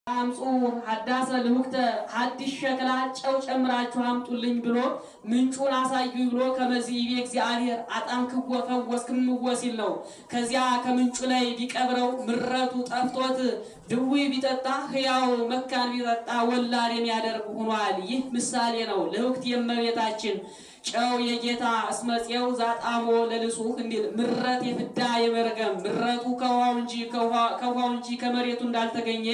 አምጹ ሐዳሰ ልሁክተ ሐዲስ ሸክላ ጨው ጨምራችሁ አምጡልኝ ብሎ ምንጩን አሳዩኝ ብሎ ከመዚህ እግዚአብሔር አጣምክዎ ፈወስክም ወሲል ነው። ከዚያ ከምንጩ ላይ ቢቀብረው ምረቱ ጠፍቶት ድዊ ቢጠጣ ሕያው መካን ቢጠጣ ወላድ የሚያደርግ ሆኗል። ይህ ምሳሌ ነው። ልሁክት የእመቤታችን ጨው የጌታ እስመጼው ዛጣሞ ለልሱህ እንዲል ምረት የፍዳ የመርገም ምረቱ ከውሃው እንጂ ከመሬቱ እንዳልተገኘ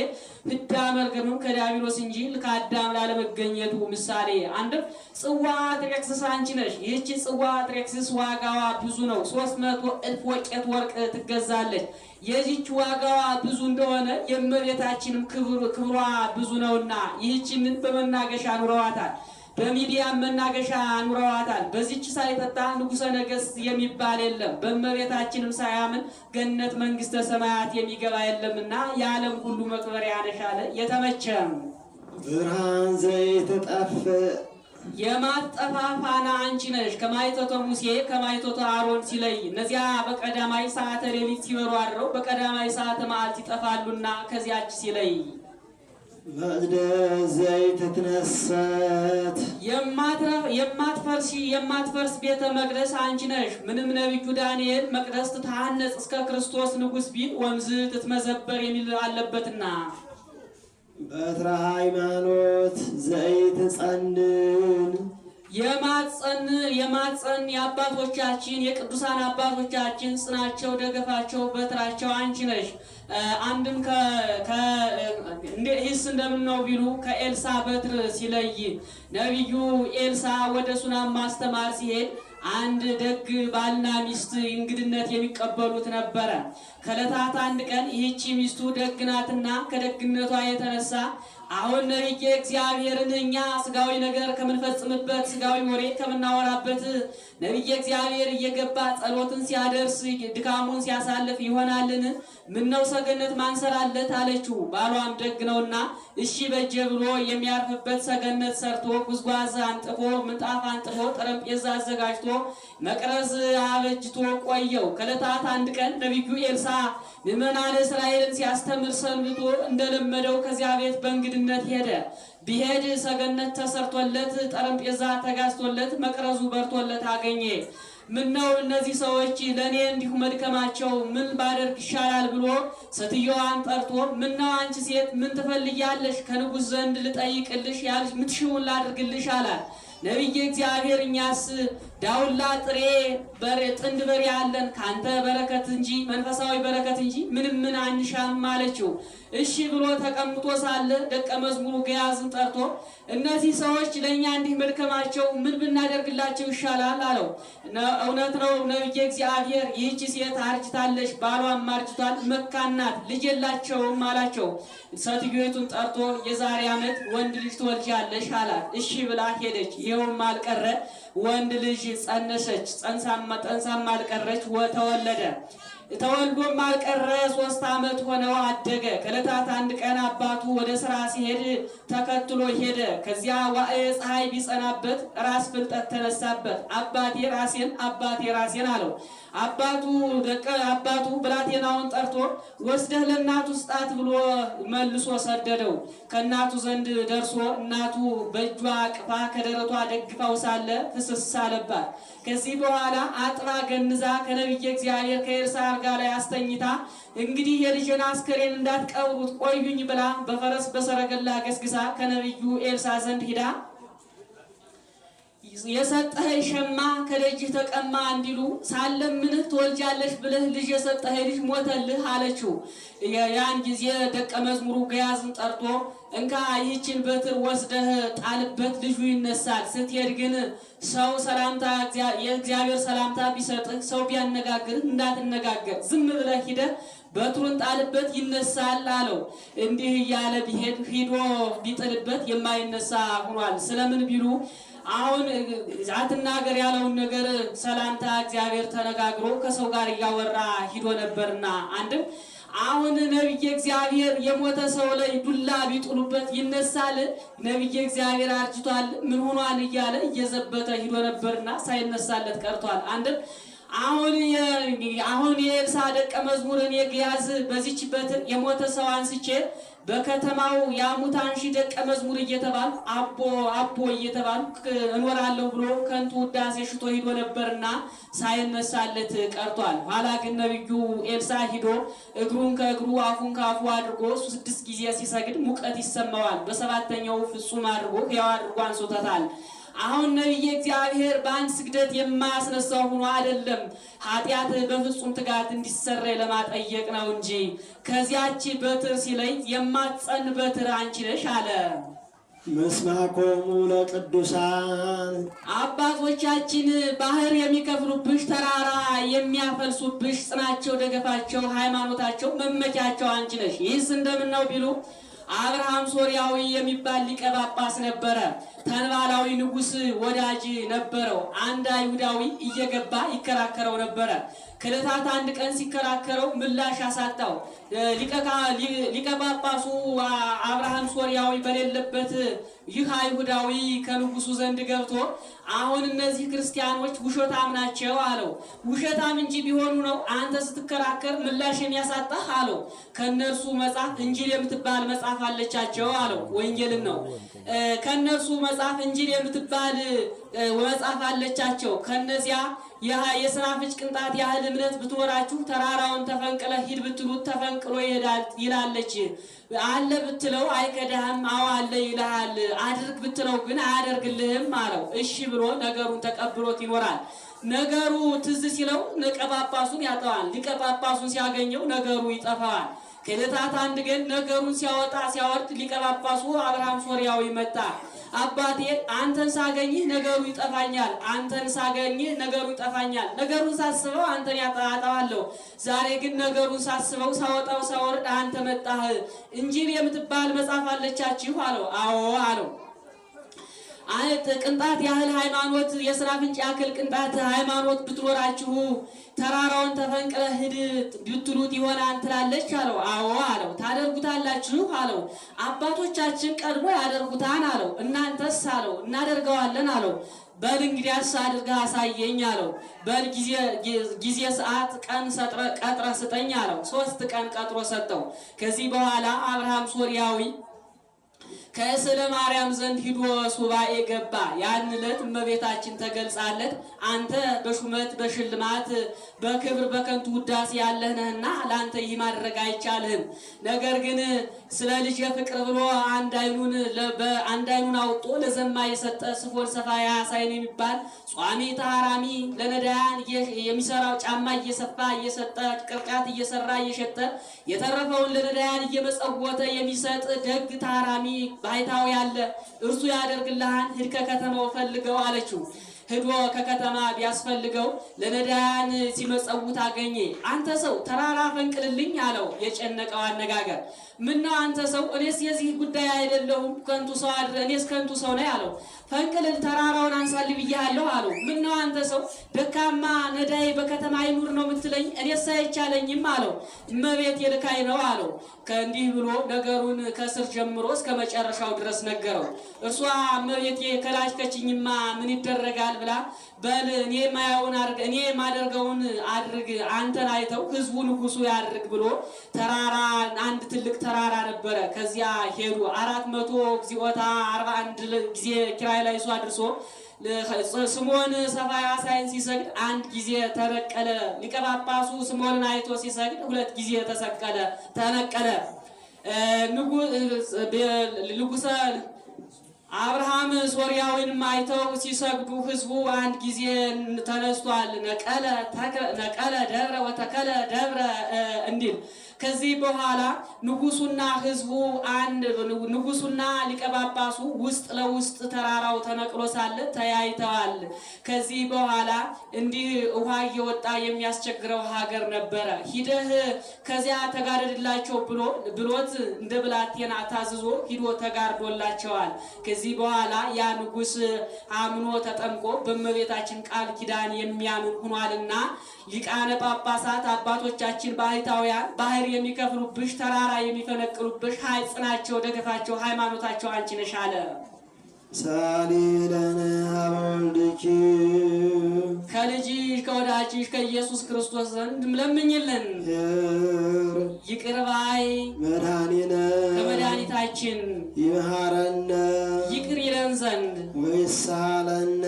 ፍዳ መርገምም ከዲያብሎስ እንጂ ከአዳም ላለመገኘቱ ምሳሌ። አንድም ጽዋ ጥሬክስስ አንቺ ነሽ። ይህች ጽዋ ጥሬክስስ ዋጋዋ ብዙ ነው። 300 እልፍ ወቄት ወርቅ ትገዛለች። የዚች ዋጋዋ ብዙ እንደሆነ የእመቤታችንም ክብሯ ብዙ ነውና ይህችንን በመናገሻ ኑረዋታል። በሚዲያ መናገሻ ኑረዋታል። በዚች ሳይጠጣ ንጉሠ ነገሥት የሚባል የለም። በእመቤታችንም ሳያምን ገነት መንግስተ ሰማያት የሚገባ የለምና የዓለም ሁሉ መክበሪያ ነሽ አለ። የተመቸም ብርሃን ዘይትጠፍ የማትጠፋ ፋና አንቺ ነሽ። ከማይቶተ ሙሴ ከማይቶተ አሮን ሲለይ እነዚያ በቀዳማይ ሰዓተ ሌሊት ሲበሩ አድረው በቀዳማይ ሰዓተ መዓልት ይጠፋሉና ከዚያች ሲለይ መቅደስ ዘይትትነሰት የማትፈርስ ቤተ መቅደስ አንቺ ነሽ። ምንም ነቢዩ ዳንኤል መቅደስ ትታነጽ እስከ ክርስቶስ ንጉሥ ቢል ወንዝ ትትመዘበር የሚል አለበትና በትረ ሃይማኖት ዘይትጸንን የማጸን የአባቶቻችን የቅዱሳን አባቶቻችን ጽናቸው ደገፋቸው በትራቸው አንቺ ነሽ። አንድም ይህስ እንደምን ነው ቢሉ ከኤልሳ በትር ሲለይ ነቢዩ ኤልሳ ወደ ሱናም ማስተማር ሲሄድ አንድ ደግ ባልና ሚስት እንግድነት የሚቀበሉት ነበረ። ከዕለታት አንድ ቀን ይህቺ ሚስቱ ደግ ናትና ከደግነቷ የተነሳ አሁን ነቢየ እግዚአብሔርን እኛ ስጋዊ ነገር ከምንፈጽምበት ስጋዊ ወሬ ከምናወራበት ነቢየ እግዚአብሔር እየገባ ጸሎትን ሲያደርስ ድካሙን ሲያሳልፍ ይሆናልን? ምነው ሰገነት ማንሰራለት አለችው። ባሏም ደግ ነውና እሺ በጀ ብሎ የሚያርፍበት ሰገነት ሰርቶ ጉዝጓዝ አንጥፎ ምንጣፍ አንጥፎ ጠረጴዛ አዘጋጅቶ መቅረዝ አበጅቶ ቆየው። ከዕለታት አንድ ቀን ነቢዩ ኤልሳ ምዕመናነ እስራኤልን ሲያስተምር ሰንብቶ እንደለመደው ከዚያ ቤት በእንግድነት ሄደ። ቢሄድ ሰገነት ተሰርቶለት ጠረጴዛ ተጋዝቶለት መቅረዙ በርቶለት አገኘ። ምነው እነዚህ ሰዎች ለእኔ እንዲሁ መድከማቸው ምን ባደርግ ይሻላል ብሎ ሴትዮዋን ጠርቶ ምነው አንቺ ሴት ምን ትፈልጊያለሽ? ከንጉሥ ዘንድ ልጠይቅልሽ ያልሽ ምትሽውን ላድርግልሽ አላት። ነቢየ እግዚአብሔር እኛስ ዳውላ ጥሬ ጥንድ በሬ አለን ካንተ በረከት እንጂ መንፈሳዊ በረከት እንጂ ምን አንሻም አለችው። እሺ ብሎ ተቀምጦ ሳለ ደቀ መዝሙሩ ገያዝን ጠርቶ እነዚህ ሰዎች ለእኛ እንዲህ መድከማቸው ምን ብናደርግላቸው ይሻላል አለው። እውነት ነው ነቢየ እግዚአብሔር ይህቺ ሴት አርጅታለች፣ ባሏም አርጅቷል፣ መካን ናት፣ ልጅ የላቸውም አላቸው። ሴትዮቱን ጠርቶ የዛሬ ዓመት ወንድ ልጅ ትወልጃለሽ አላት። እሺ ብላ ሄደች። ይኸውም አልቀረ ወንድ ልጅ ጸነሰች። ጠንሳም አልቀረች ተወለደ። ተወልዶም አልቀረ 3 ዓመት ሆነው አደገ። ከዕለታት አንድ ቀን አባቱ ወደ ስራ ሲሄድ ተከትሎ ሄደ። ከዚያ ዋዕየ ፀሐይ ቢጸናበት ራስ ፍልጠት ተነሳበት። አባቴ ራሴን አለው። አባቱ ብላቴናውን ጠርቶ ወስደህ ለእናቱ ስጣት ብሎ መልሶ ሰደደው። ከእናቱ ዘንድ ደርሶ እናቱ በእጇ አቅፋ ከደረቷ ደግፋው ሳለ ፍስስ አለባት። ከዚህ በኋላ አጥራ ገንዛ ከነቢየ እግዚአብሔር ከኤልሳ አልጋ ላይ አስተኝታ እንግዲህ የልጅን አስከሬን እንዳትቀብሩት ቆዩኝ ብላ በፈረስ በሰረገላ ገስግሳ ከነቢዩ ኤልሳ ዘንድ ሂዳ የሰጠኸኝ ሸማ ከደጅህ ተቀማ እንዲሉ ሳለምንህ ትወልጃለሽ ብለህ ልጅ የሰጠኸኝ ልጅ ሞተልህ አለችው። ያን ጊዜ ደቀ መዝሙሩ ገያዝን ጠርቶ እንካ ይህችን በትር ወስደህ ጣልበት፣ ልጁ ይነሳል። ስትሄድ ግን ሰው ሰላምታ የእግዚአብሔር ሰላምታ ቢሰጥህ ሰው ቢያነጋግርህ እንዳትነጋገር ዝም ብለህ ሂደህ በትሩን ጣልበት ይነሳል አለው። እንዲህ እያለ ሂዶ ቢጥልበት የማይነሳ ሆኗል። ስለምን ቢሉ አሁን አትናገር ያለውን ነገር ሰላምታ እግዚአብሔር ተነጋግሮ ከሰው ጋር እያወራ ሂዶ ነበርና አንድም አሁን ነቢየ እግዚአብሔር የሞተ ሰው ላይ ዱላ ቢጥሉበት ይነሳል? ነቢየ እግዚአብሔር አርጅቷል ምን ሆኗል እያለ እየዘበተ ሂዶ ነበርና ሳይነሳለት ቀርቷል። አንድም አሁን የኤልሳ ደቀ መዝሙርን የግያዝ በዚች በትር የሞተ ሰው አንስቼ በከተማው የሙታንሺ ደቀ መዝሙር እየተባሉ አቦ እየተባሉ እኖራለሁ ብሎ ከንቱ ውዳሴ ሽቶ ሂዶ ነበርና ሳይነሳለት ቀርቷል። ኋላ ግን ነቢዩ ኤልሳ ሂዶ እግሩን ከእግሩ አፉን ከአፉ አድርጎ 6 ጊዜ ሲሰግድ ሙቀት ይሰማዋል። በሰባተኛው ፍጹም አድርጎ ሕያው አድርጎ አንሶታል። አሁን ነቢየ እግዚአብሔር በአንድ ስግደት የማያስነሳው ሆኖ አይደለም፣ ኃጢአት በፍጹም ትጋት እንዲሰረይ ለማጠየቅ ነው እንጂ። ከዚያች በትር ሲለይ የማትጸን በትር አንቺ ነሽ አለ። ምስማኮሙ ለቅዱሳን አባቶቻችን ባህር የሚከፍሉብሽ፣ ተራራ የሚያፈልሱብሽ፣ ጽናቸው፣ ደገፋቸው፣ ሃይማኖታቸው፣ መመኪያቸው አንቺ ነሽ። ይህስ እንደምን ነው ቢሉ አብርሃም ሶርያዊ የሚባል ሊቀ ጳጳስ ነበረ። ተንባላዊ ንጉሥ ወዳጅ ነበረው። አንድ አይሁዳዊ እየገባ ይከራከረው ነበረ። ከዕለታት አንድ ቀን ሲከራከረው ምላሽ አሳጣው። ሊቀ ጳጳሱ አብርሃም ሶርያዊ በሌለበት ይህ አይሁዳዊ ከንጉሱ ዘንድ ገብቶ አሁን እነዚህ ክርስቲያኖች ውሸታም ናቸው አለው። ውሸታም እንጂ ቢሆኑ ነው አንተ ስትከራከር ምላሽ የሚያሳጣህ አለው። ከነርሱ መጽሐፍ እንጂል የምትባል መጽሐፍ አለቻቸው አለው። ወንጌልን ነው። ከነርሱ መጽሐፍ እንጂል የምትባል መጽሐፍ አለቻቸው። ከነዚያ የሰናፍጭ ቅንጣት ያህል እምነት ብትኖራችሁ ተራራውን ተፈንቅለ ሂድ ብትሉት ተፈንቅሎ ይሄዳል ይላለች። አለ ብትለው አይከዳህም፣ አዎ አለ ይልሃል። አድርግ ብትለው ግን አያደርግልህም አለው። እሺ ብሎ ነገሩን ተቀብሎት ይኖራል። ነገሩ ትዝ ሲለው ሊቀ ጳጳሱን ያጠዋል። ሊቀ ጳጳሱን ሲያገኘው ነገሩ ይጠፋዋል። ከዕለታት አንድ ቀን ነገሩን ሲያወጣ ሲያወርድ ሊቀ ጳጳሱ አብርሃም ሶርያዊ መጣ። አባቴ አንተን ሳገኝህ ነገሩ ይጠፋኛል፣ አንተን ሳገኝህ ነገሩ ይጠፋኛል። ነገሩን ሳስበው አንተን ያጣዋለሁ። ዛሬ ግን ነገሩን ሳስበው ሳወጣው ሳወርድ አንተ መጣህ። እንጂል የምትባል መጽሐፍ አለቻችሁ አለው። አዎ አለው። ቅንጣት ያህል ሃይማኖት፣ የሰናፍጭ ያክል ቅንጣት ሃይማኖት ብትኖራችሁ ተራራውን ተፈንቅለ ሂድ ብትሉት ይሆናል ትላለች አለው። አዎ አለው። ታደርጉታላችሁ አለው። አባቶቻችን ቀድሞ ያደርጉታን አለው። እናንተስ አለው። እናደርገዋለን አለው። በል እንግዲያስ አድርገህ አሳየኝ አለው። በል ጊዜ ሰዓት ቀን ቀጥረህ ስጠኝ አለው። 3 ቀን ቀጥሮ ሰጠው። ከዚህ በኋላ አብርሃም ሶርያዊ ከእስለ ማርያም ዘንድ ሂዶ ሱባኤ ገባ። ያን ዕለት እመቤታችን ተገልጻለት አንተ በሹመት በሽልማት በክብር በከንቱ ውዳሴ ያለህ ነህና ለአንተ ይህ ማድረግ አይቻልህም። ነገር ግን ስለ ልጅ ፍቅር ብሎ አንድ አይኑን አውጦ ለዘማ የሰጠ ስፎን ሰፋያ ሳይን የሚባል ጿሚ ተሃራሚ ለነዳያን የሚሰራው ጫማ እየሰፋ እየሰጠ ቅርጫት እየሰራ እየሸጠ የተረፈውን ለነዳያን እየመጸወተ የሚሰጥ ደግ ተሃራሚ ባይታው ያለ እርሱ ያደርግልሃን ሂድ ከከተማው ፈልገው አለችው። ሄዶ ከከተማ ቢያስፈልገው ለነዳያን ሲመጸውት አገኘ። አንተ ሰው ተራራ ፈንቅልልኝ አለው። የጨነቀው አነጋገር ምነው አንተ ሰው እኔስ የዚህ ጉዳይ አይደለሁም ከንቱ ሰው እኔስ ከንቱ ሰው ነኝ አለው። ፈንቅልል ተራራውን አንሳልኝ ብያለሁ አለው። ምነው አንተ ሰው ደካማ ነዳይ በከተማ አይኑር ነው የምትለኝ? እኔስ አይቻለኝም አለው። እመቤት የልካይ ነው አለው። ከእንዲህ ብሎ ነገሩን ከስር ጀምሮ እስከ መጨረሻው ድረስ ነገረው። እርሷ እመቤቴ ከላሽከችኝማ ምን ይደረጋል ብላ በል እኔ ማያውን አድርግ እኔ ማደርገውን አድርግ አንተን አይተው ህዝቡ ንጉሱ ያድርግ ብሎ ተራራ አንድ ትልቅ ተራራ ነበረ። ከዚያ ሄዱ 400 እግዚኦታ 41 ጊዜ ኪራይ ላይ እሱ አድርሶ ስምዖን ሰፋያ ሳይን ሲሰግድ 1 ጊዜ ተነቀለ። ሊቀ ጳጳሱ ስምዖንን አይቶ ሲሰግድ 2 ጊዜ ተነቀለ። ንጉሰ አብርሃም ሶርያዊን አይተው ሲሰግዱ ህዝቡ 1 ጊዜ ተነስቷል። ነቀለ ደብረ ወተከለ ደብረ እንዲል ከዚህ በኋላ ንጉሱና ህዝቡ ንጉሱና ሊቀ ጳጳሱ ውስጥ ለውስጥ ተራራው ተነቅሎ ሳለ ተያይተዋል። ከዚህ በኋላ እንዲህ ውሃ እየወጣ የሚያስቸግረው ሀገር ነበረ። ሂደህ ከዚያ ተጋደድላቸው ብሎት እንደ ብላቴና ታዝዞ ሂዶ ተጋርዶላቸዋል። ከዚህ በኋላ ያ ንጉስ አምኖ ተጠምቆ በእመቤታችን ቃል ኪዳን የሚያምን ሆኗልና ሊቃነ ጳጳሳት አባቶቻችን ባሕታውያን ባህር የሚከፍሉብሽ ተራራ የሚፈነቅሉብሽ ጽናቸው ደገፋቸው ሃይማኖታቸው አንቺ ነሽ አለ። ሰአሊ ለነ በወልድኪ ከልጅሽ ከወዳጅሽ ከኢየሱስ ክርስቶስ ዘንድ ለምኝልን። ይቅር ባይ መድኃኒነ ከመድኃኒታችን ይምሃረነ ይቅር ይለን ዘንድ ወይሳለነ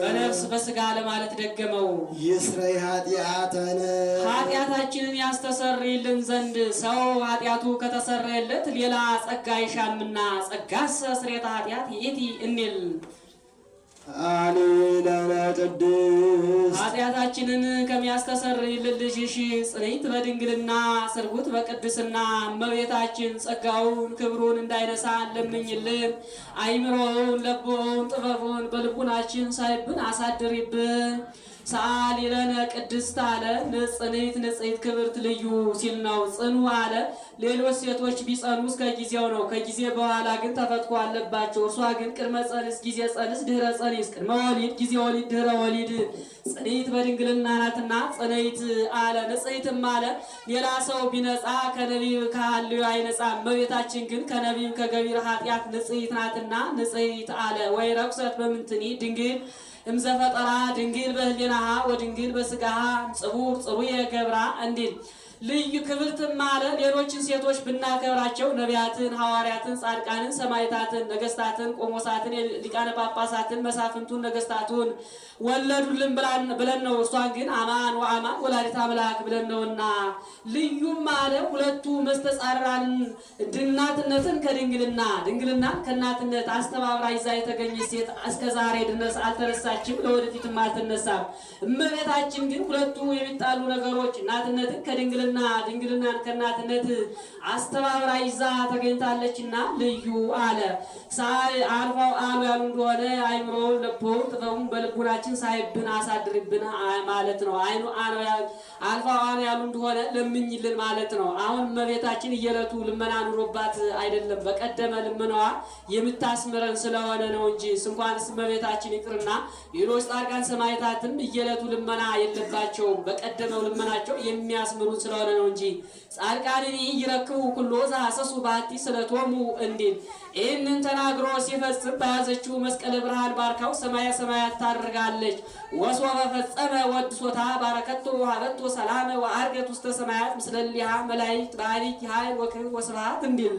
በነፍስ በሥጋ ለማለት ደገመው። ይስረይ ኃጢአተነ ኃጢአታችንን ያስተሰርይልን ዘንድ ሰው ኃጢአቱ ከተሰረየለት ሌላ ጸጋ ይሻምና ጸጋሰ ስርየተ ኃጢአት ይእቲ እንል። አሊ ለነ ቅድስት ኃጢአታችንን ከሚያስተሰርይልን ልጅሽ ጽንዕት በድንግልና ስርጉት በቅድስና እመቤታችን ጸጋውን ክብሩን እንዳይነሳ ለምኝልን። አይምሮውን ለቦውን ጥበቡን በልቡናችን ሳይብን አሳድሪብን። ሰአሊ ለነ ቅድስት አለ ንጽሕት ንጽሕት ክብርት ልዩ ሲል ነው። ጽኑ አለ ሌሎች ሴቶች ቢጸኑ እስከ ጊዜው ነው። ከጊዜ በኋላ ግን ተፈትኮ አለባቸው። እርሷ ግን ቅድመ ጸንስ፣ ጊዜ ጸንስ፣ ድህረ ጸኒስ፣ ቅድመ ወሊድ፣ ጊዜ ወሊድ፣ ድህረ ወሊድ ጽንዕት በድንግልና ናትና ጽንዕት አለ። ንጽሕትም አለ ሌላ ሰው ቢነጻ ከነቢብ ከሐልዮ አይነጻ። እመቤታችን ግን ከነቢብ ከገቢር ኃጢአት ንጽሕት ናትና ንጽሕት አለ። ወይ ረኩሰት በምንትኒ ድንግል እምዘፈጠራ ድንግል በህሊናሃ ወድንግል በስጋሃ ጽቡር ጽሩየ ገብራ እንዲል ልዩ ክብርትም አለ ሌሎችን ሴቶች ብናከብራቸው ነቢያትን፣ ሐዋርያትን፣ ጻድቃንን፣ ሰማዕታትን፣ ነገስታትን፣ ቆሞሳትን፣ ሊቃነ ጳጳሳትን፣ መሳፍንቱን፣ ነገስታቱን ወለዱልን ብለን ነው። እሷን ግን አማን ወአማን ወላዲተ አምላክ ብለን ነውና ልዩም አለ ሁለቱ መስተጻራን እናትነትን ከድንግልና ድንግልናን ከእናትነት አስተባብራ ይዛ የተገኘች ሴት እስከ ዛሬ ድረስ አልተነሳችም፣ ለወደፊትም አልተነሳም። እመቤታችን ግን ሁለቱ የሚጣሉ ነገሮች እናትነትን ከድንግልና ድንግልናን ከእናትነት አስተባብራ ይዛ ተገኝታለችና ልዩ አለ። አልፋው አሉ ያሉ እንደሆነ አይምሮውን ልቦውን ጥበቡን በልቡናችን ሳይብን አሳድርብን ማለት ነው። አልፋው አሉ ያሉ እንደሆነ ለምኝልን ማለት ነው። አሁን እመቤታችን እየለቱ ልመና ኑሮባት አይደለም፣ በቀደመ ልመናዋ የምታስምረን ስለሆነ ነው እንጂ እንኳንስ እመቤታችን ይቅርና ሌሎች ጻድቃን ሰማዕታትም እየለቱ ልመና የለባቸውም። በቀደመው ልመናቸው የሚያስምሩን ስለሆነ ነው እንጂ ጻድቃንን ይረክቡ ኩሎ ዘሐሰሱ ባቲ ስለቶሙ እንዲል ይህንን ተናግሮ ሲፈጽም በያዘችው መስቀለ ብርሃን ባርካው ሰማየ ሰማያት ታርጋለች። ወሶበ ፈጸመ ወድሶታ ባረከቶ ወሀበቶ ሰላመ ወዐርገት ውስተ ሰማያት ምስለ እሊሃ መላእክት በኃይል ኃይል ወክብር ወስብሐት እንዲል